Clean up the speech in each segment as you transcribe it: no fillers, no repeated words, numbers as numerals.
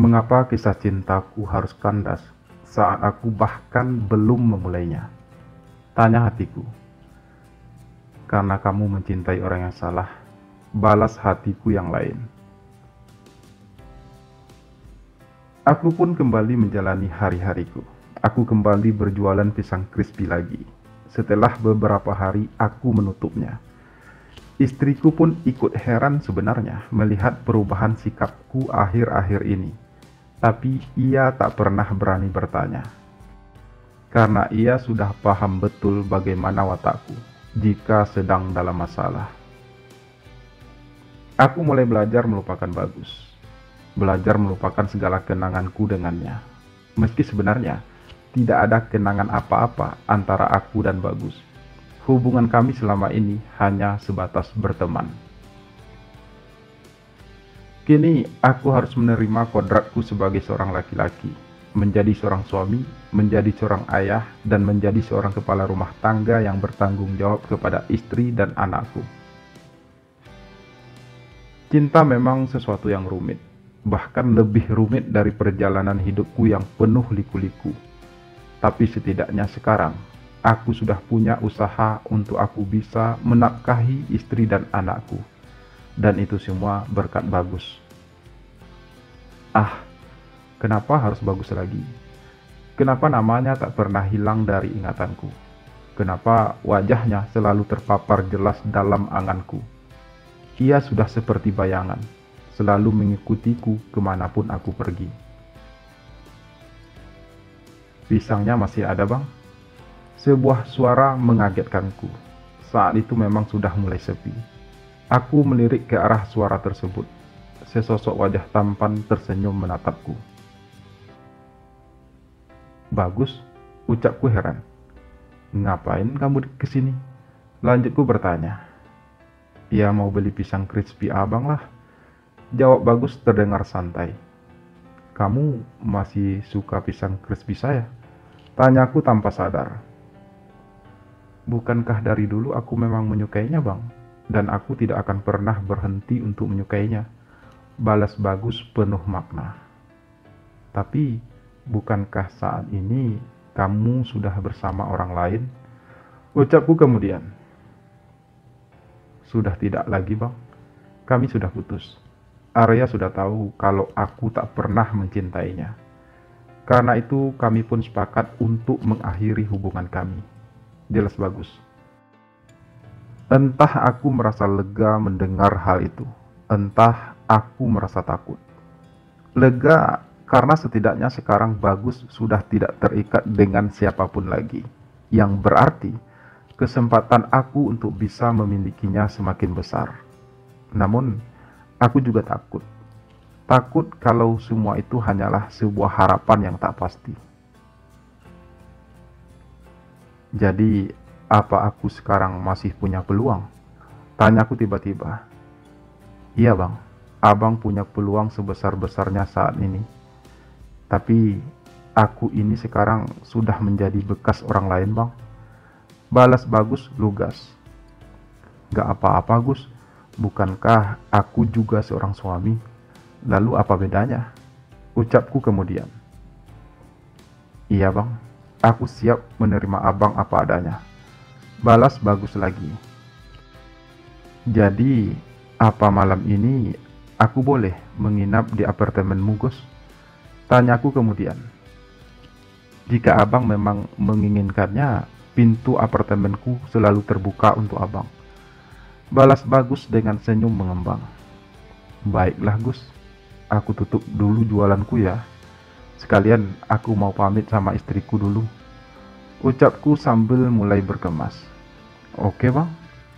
Mengapa kisah cintaku harus kandas saat aku bahkan belum memulainya? Tanya hatiku. Karena kamu mencintai orang yang salah, balas hatiku yang lain. Aku pun kembali menjalani hari-hariku. Aku kembali berjualan pisang crispy lagi. Setelah beberapa hari aku menutupnya. Istriku pun ikut heran sebenarnya melihat perubahan sikapku akhir-akhir ini. Tapi ia tak pernah berani bertanya. Karena ia sudah paham betul bagaimana watakku jika sedang dalam masalah. Aku mulai belajar melupakan Bagus. Belajar melupakan segala kenanganku dengannya. Meski sebenarnya tidak ada kenangan apa-apa antara aku dan Bagus. Hubungan kami selama ini hanya sebatas berteman. Kini aku harus menerima kodratku sebagai seorang laki-laki, menjadi seorang suami, menjadi seorang ayah, dan menjadi seorang kepala rumah tangga yang bertanggung jawab kepada istri dan anakku. Cinta memang sesuatu yang rumit, bahkan lebih rumit dari perjalanan hidupku yang penuh liku-liku. Tapi setidaknya sekarang, aku sudah punya usaha untuk aku bisa menafkahi istri dan anakku. Dan itu semua berkat Bagus. Kenapa harus Bagus lagi? Kenapa namanya tak pernah hilang dari ingatanku? Kenapa wajahnya selalu terpapar jelas dalam anganku? Ia sudah seperti bayangan, selalu mengikutiku kemanapun aku pergi. Pisangnya masih ada, Bang? Sebuah suara mengagetkanku. Saat itu memang sudah mulai sepi. Aku melirik ke arah suara tersebut. Sesosok wajah tampan tersenyum menatapku. Bagus, ucapku heran. Ngapain kamu kesini? Lanjutku bertanya. Ya mau beli pisang crispy abang lah. Jawab Bagus terdengar santai. Kamu masih suka pisang crispy saya? Tanyaku tanpa sadar. Bukankah dari dulu aku memang menyukainya, Bang? Dan aku tidak akan pernah berhenti untuk menyukainya. Balas Bagus penuh makna. Tapi, bukankah saat ini kamu sudah bersama orang lain? Ucapku kemudian. Sudah tidak lagi, Bang. Kami sudah putus. Arya sudah tahu kalau aku tak pernah mencintainya. Karena itu kami pun sepakat untuk mengakhiri hubungan kami. Jelas Bagus. Entah aku merasa lega mendengar hal itu. Entah aku merasa takut. Lega karena setidaknya sekarang Bagus sudah tidak terikat dengan siapapun lagi. Yang berarti kesempatan aku untuk bisa memilikinya semakin besar. Namun, aku juga takut. Takut kalau semua itu hanyalah sebuah harapan yang tak pasti. Jadi, apa aku sekarang masih punya peluang? Tanyaku tiba-tiba. Iya, Bang. Abang punya peluang sebesar-besarnya saat ini. Tapi, aku ini sekarang sudah menjadi bekas orang lain, Bang. Balas Bagus lugas. Gak apa-apa, Gus. Bukankah aku juga seorang suami? Lalu apa bedanya? Ucapku kemudian. Iya, Bang. Aku siap menerima abang apa adanya. Balas Bagus lagi. Jadi, apa malam ini aku boleh menginap di apartemenmu, Gus? Tanyaku kemudian. Jika abang memang menginginkannya, pintu apartemenku selalu terbuka untuk abang. Balas Bagus dengan senyum mengembang. Baiklah, Gus. Aku tutup dulu jualanku ya. Sekalian aku mau pamit sama istriku dulu. Ucapku sambil mulai berkemas. Oke, Bang.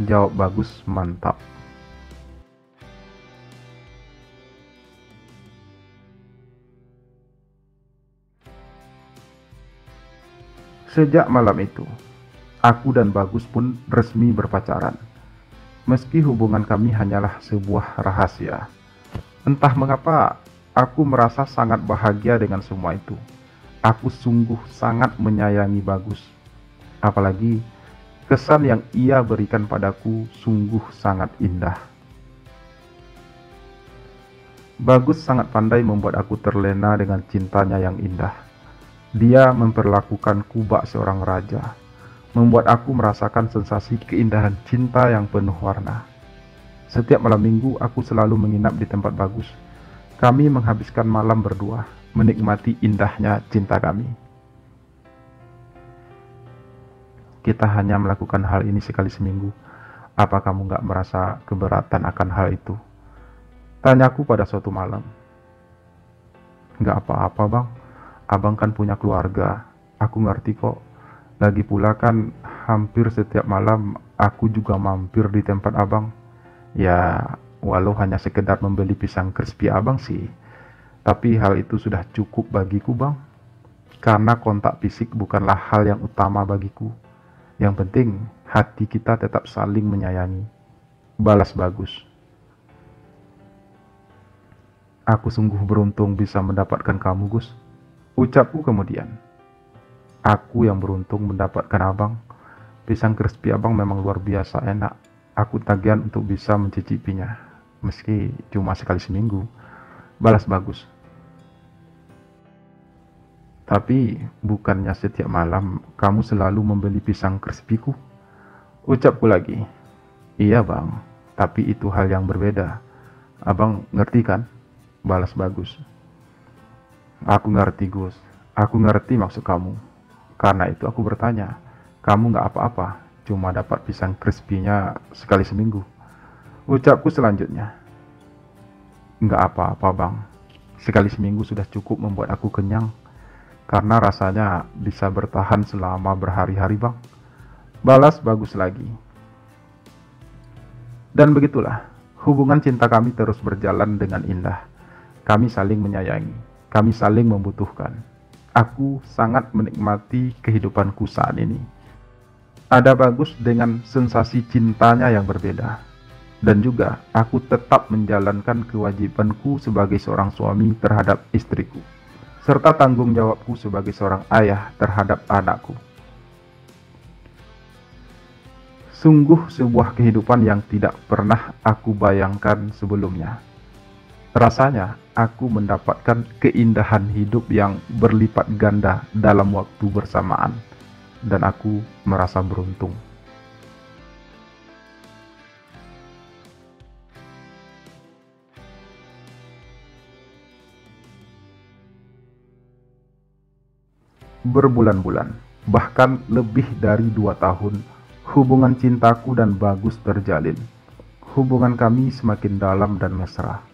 Jawab Bagus mantap. Sejak malam itu, aku dan Bagus pun resmi berpacaran. Meski hubungan kami hanyalah sebuah rahasia. Entah mengapa, aku merasa sangat bahagia dengan semua itu. Aku sungguh sangat menyayangi Bagus. Apalagi, kesan yang ia berikan padaku sungguh sangat indah. Bagus sangat pandai membuat aku terlena dengan cintanya yang indah. Dia memperlakukanku bak seorang raja, membuat aku merasakan sensasi keindahan cinta yang penuh warna. Setiap malam minggu aku selalu menginap di tempat Bagus. Kami menghabiskan malam berdua, menikmati indahnya cinta kami. Kita hanya melakukan hal ini sekali seminggu. Apa kamu gak merasa keberatan akan hal itu? Tanyaku pada suatu malam. Gak apa-apa bang, abang kan punya keluarga. Aku ngerti kok. Lagi pula kan hampir setiap malam aku juga mampir di tempat abang. Ya, walau hanya sekedar membeli pisang crispy abang sih. Tapi hal itu sudah cukup bagiku bang. Karena kontak fisik bukanlah hal yang utama bagiku. Yang penting hati kita tetap saling menyayangi. Balas Bagus. Aku sungguh beruntung bisa mendapatkan kamu, Gus. Ucapku kemudian. Aku yang beruntung mendapatkan abang. Pisang crispy abang memang luar biasa enak. Aku tagihan untuk bisa mencicipinya. Meski cuma sekali seminggu. Balas Bagus. Tapi bukannya setiap malam kamu selalu membeli pisang crispy-ku? Ucapku lagi. Iya bang, tapi itu hal yang berbeda. Abang ngerti kan? Balas Bagus. Aku ngerti Gus, aku ngerti maksud kamu. Karena itu aku bertanya, kamu gak apa-apa, cuma dapat pisang crispy-nya sekali seminggu. Ucapku selanjutnya. Gak apa-apa bang, sekali seminggu sudah cukup membuat aku kenyang. Karena rasanya bisa bertahan selama berhari-hari bang. Balas Bagus lagi. Dan begitulah, hubungan cinta kami terus berjalan dengan indah. Kami saling menyayangi, kami saling membutuhkan. Aku sangat menikmati kehidupanku saat ini. Ada Bagus dengan sensasi cintanya yang berbeda. Dan juga aku tetap menjalankan kewajibanku sebagai seorang suami terhadap istriku, serta tanggung jawabku sebagai seorang ayah terhadap anakku. Sungguh sebuah kehidupan yang tidak pernah aku bayangkan sebelumnya. Rasanya aku mendapatkan keindahan hidup yang berlipat ganda dalam waktu bersamaan, dan aku merasa beruntung. Berbulan-bulan, bahkan lebih dari 2 tahun, hubungan cintaku dan Bagus terjalin. Hubungan kami semakin dalam dan mesra.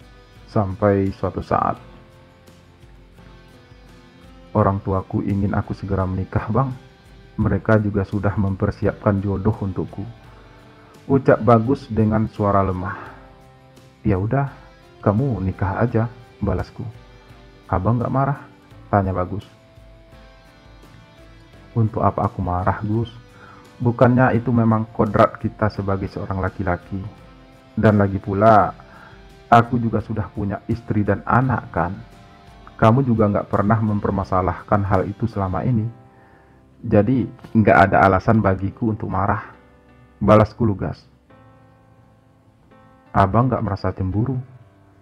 Sampai suatu saat, orang tuaku ingin aku segera menikah bang. Mereka juga sudah mempersiapkan jodoh untukku. Ucap Bagus dengan suara lemah. Ya udah, kamu nikah aja, balasku. Abang gak marah? Tanya Bagus. Untuk apa aku marah, Gus? Bukannya itu memang kodrat kita sebagai seorang laki-laki. Dan lagi pula, aku juga sudah punya istri dan anak kan. Kamu juga gak pernah mempermasalahkan hal itu selama ini. Jadi gak ada alasan bagiku untuk marah. Balasku lugas. Abang gak merasa cemburu?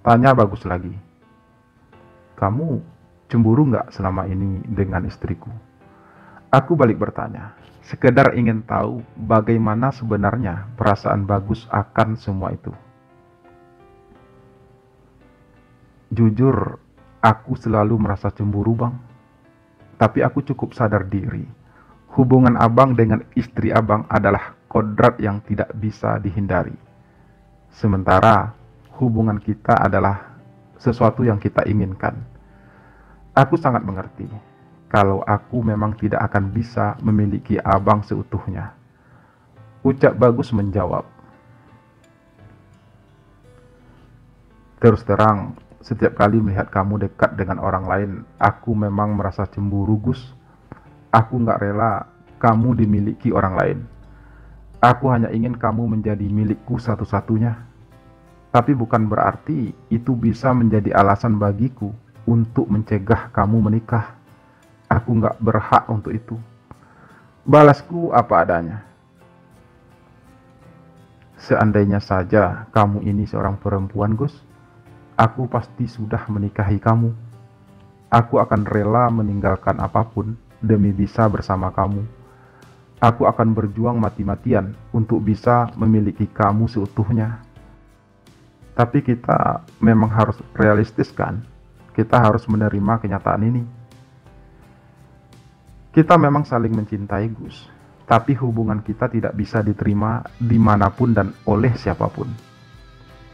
Tanya Bagus lagi. Kamu cemburu gak selama ini dengan istriku? Aku balik bertanya. Sekedar ingin tahu bagaimana sebenarnya perasaan Bagus akan semua itu. Jujur, aku selalu merasa cemburu bang. Tapi aku cukup sadar diri. Hubungan abang dengan istri abang adalah kodrat yang tidak bisa dihindari. Sementara hubungan kita adalah sesuatu yang kita inginkan. Aku sangat mengerti kalau aku memang tidak akan bisa memiliki abang seutuhnya. Ucap Bagus menjawab. Terus terang, setiap kali melihat kamu dekat dengan orang lain, aku memang merasa cemburu, Gus. Aku gak rela kamu dimiliki orang lain. Aku hanya ingin kamu menjadi milikku satu-satunya. Tapi bukan berarti itu bisa menjadi alasan bagiku untuk mencegah kamu menikah. Aku gak berhak untuk itu. Balasku apa adanya. Seandainya saja kamu ini seorang perempuan, Gus, aku pasti sudah menikahi kamu. Aku akan rela meninggalkan apapun demi bisa bersama kamu. Aku akan berjuang mati-matian untuk bisa memiliki kamu seutuhnya. Tapi kita memang harus realistis kan? Kita harus menerima kenyataan ini. Kita memang saling mencintai, Gus. Tapi hubungan kita tidak bisa diterima dimanapun dan oleh siapapun.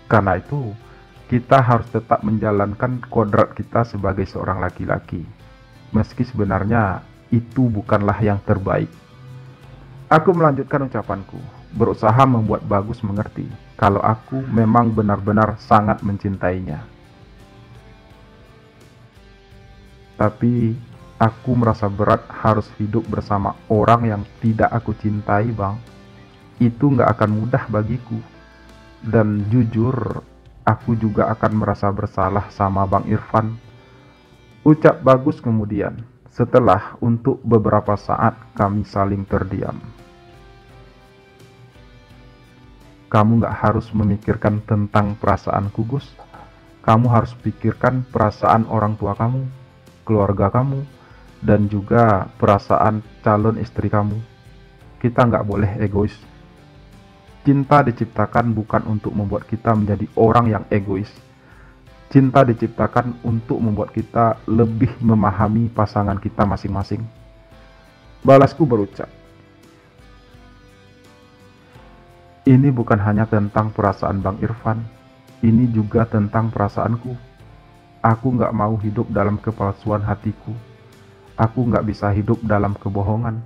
Karena itu, kita harus tetap menjalankan kodrat kita sebagai seorang laki-laki. Meski sebenarnya itu bukanlah yang terbaik. Aku melanjutkan ucapanku, berusaha membuat Bagus mengerti kalau aku memang benar-benar sangat mencintainya. Tapi aku merasa berat harus hidup bersama orang yang tidak aku cintai, Bang. Itu nggak akan mudah bagiku. Dan jujur, aku juga akan merasa bersalah sama Bang Irfan. Ucap Bagus kemudian, setelah untuk beberapa saat kami saling terdiam. Kamu nggak harus memikirkan tentang perasaanku, Gus. Kamu harus pikirkan perasaan orang tua kamu, keluarga kamu, dan juga perasaan calon istri kamu. Kita nggak boleh egois. Cinta diciptakan bukan untuk membuat kita menjadi orang yang egois. Cinta diciptakan untuk membuat kita lebih memahami pasangan kita masing-masing. Balasku berucap, ini bukan hanya tentang perasaan Bang Irfan, ini juga tentang perasaanku. Aku nggak mau hidup dalam kepalsuan hatiku. Aku nggak bisa hidup dalam kebohongan.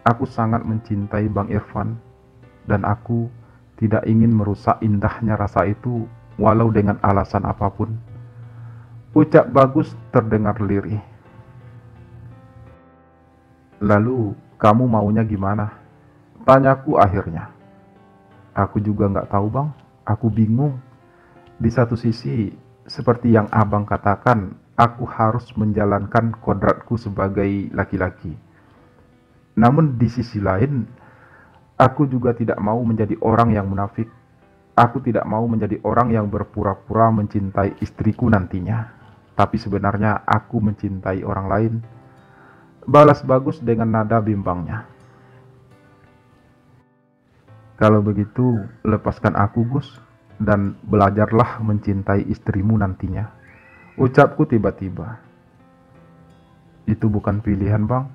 Aku sangat mencintai Bang Irfan, dan aku tidak ingin merusak indahnya rasa itu walau dengan alasan apapun. Ucap Bagus terdengar lirih. Lalu, kamu maunya gimana? Tanyaku akhirnya. Aku juga nggak tahu, Bang. Aku bingung. Di satu sisi, seperti yang Abang katakan, aku harus menjalankan kodratku sebagai laki-laki. Namun di sisi lain, aku juga tidak mau menjadi orang yang munafik. Aku tidak mau menjadi orang yang berpura-pura mencintai istriku nantinya. Tapi sebenarnya aku mencintai orang lain. Balas Bagus dengan nada bimbangnya. Kalau begitu, lepaskan aku, Gus, dan belajarlah mencintai istrimu nantinya. Ucapku tiba-tiba. Itu bukan pilihan, Bang.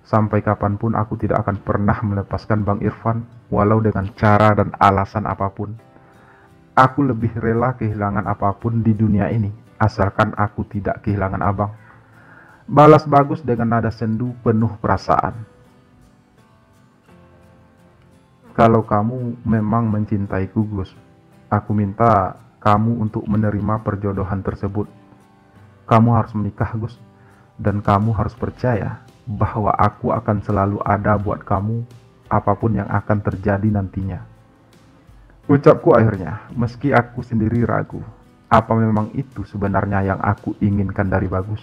Sampai kapanpun aku tidak akan pernah melepaskan Bang Irfan, walau dengan cara dan alasan apapun. Aku lebih rela kehilangan apapun di dunia ini, asalkan aku tidak kehilangan Abang. Balas Bagus dengan nada sendu penuh perasaan. Kalau kamu memang mencintaiku, Gus, aku minta kamu untuk menerima perjodohan tersebut. Kamu harus menikah, Gus, dan kamu harus percaya bahwa aku akan selalu ada buat kamu, apapun yang akan terjadi nantinya. Ucapku akhirnya, meski aku sendiri ragu, apa memang itu sebenarnya yang aku inginkan dari Bagus?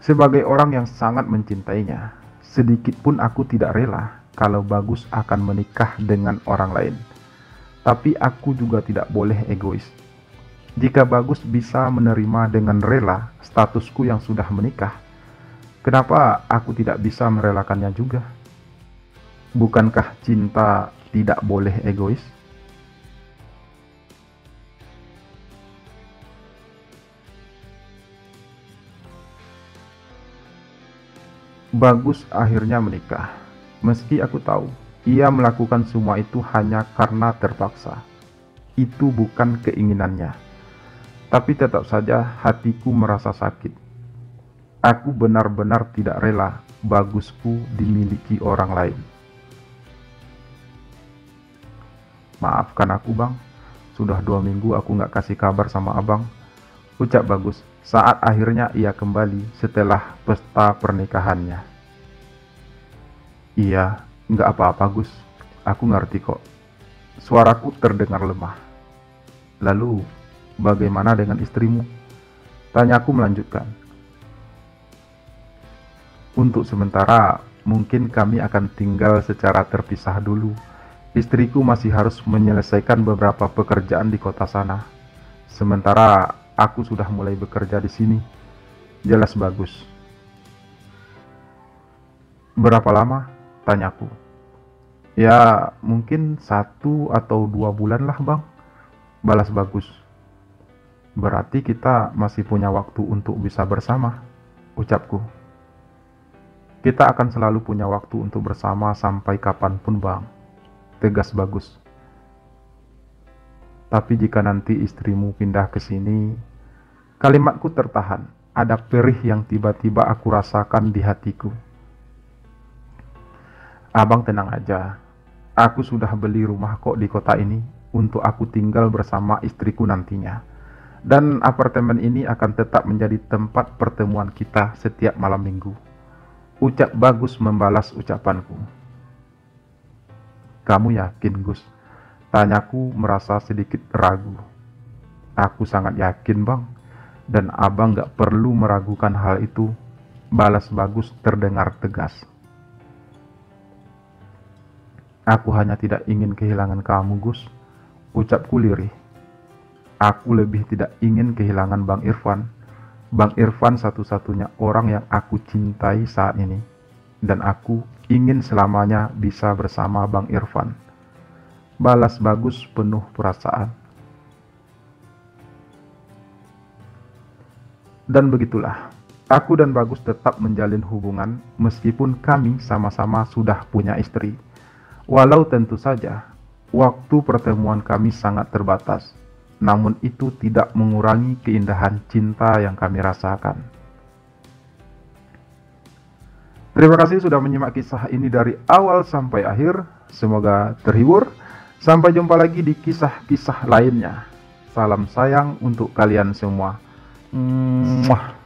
Sebagai orang yang sangat mencintainya, sedikit pun aku tidak rela kalau Bagus akan menikah dengan orang lain. Tapi aku juga tidak boleh egois. Jika Bagus bisa menerima dengan rela statusku yang sudah menikah, kenapa aku tidak bisa merelakannya juga? Bukankah cinta tidak boleh egois? Bagus akhirnya menikah. Meski aku tahu, ia melakukan semua itu hanya karena terpaksa. Itu bukan keinginannya. Tapi tetap saja hatiku merasa sakit. Aku benar-benar tidak rela Bagusku dimiliki orang lain. Maafkan aku, Bang. Sudah 2 minggu aku nggak kasih kabar sama Abang. Ucap Bagus saat akhirnya ia kembali setelah pesta pernikahannya. Iya, nggak apa-apa, Gus. Aku ngerti kok. Suaraku terdengar lemah. Lalu, bagaimana dengan istrimu? Tanyaku melanjutkan. Untuk sementara, mungkin kami akan tinggal secara terpisah dulu. Istriku masih harus menyelesaikan beberapa pekerjaan di kota sana. Sementara aku sudah mulai bekerja di sini. Jelas bagus. Berapa lama? Tanyaku. Ya, mungkin 1 atau 2 bulan lah, Bang. Balas Bagus. Berarti kita masih punya waktu untuk bisa bersama, ucapku. Kita akan selalu punya waktu untuk bersama sampai kapanpun, Bang, tegas Bagus. Tapi jika nanti istrimu pindah ke sini, kalimatku tertahan. Ada perih yang tiba-tiba aku rasakan di hatiku. Abang tenang aja. Aku sudah beli rumah kok di kota ini untuk aku tinggal bersama istriku nantinya. Dan apartemen ini akan tetap menjadi tempat pertemuan kita setiap malam minggu. Ucap Bagus membalas ucapanku. Kamu yakin, Gus? Tanyaku merasa sedikit ragu. Aku sangat yakin, Bang. Dan abang gak perlu meragukan hal itu. Balas Bagus terdengar tegas. Aku hanya tidak ingin kehilangan kamu, Gus. Ucapku lirih. Aku lebih tidak ingin kehilangan Bang Irfan. Bang Irfan satu-satunya orang yang aku cintai saat ini. Dan aku ingin selamanya bisa bersama Bang Irfan. Balas Bagus penuh perasaan. Dan begitulah, aku dan Bagus tetap menjalin hubungan meskipun kami sama-sama sudah punya istri. Walau tentu saja, waktu pertemuan kami sangat terbatas. Namun itu tidak mengurangi keindahan cinta yang kami rasakan. Terima kasih sudah menyimak kisah ini dari awal sampai akhir. Semoga terhibur. Sampai jumpa lagi di kisah-kisah lainnya. Salam sayang untuk kalian semua. Mwah.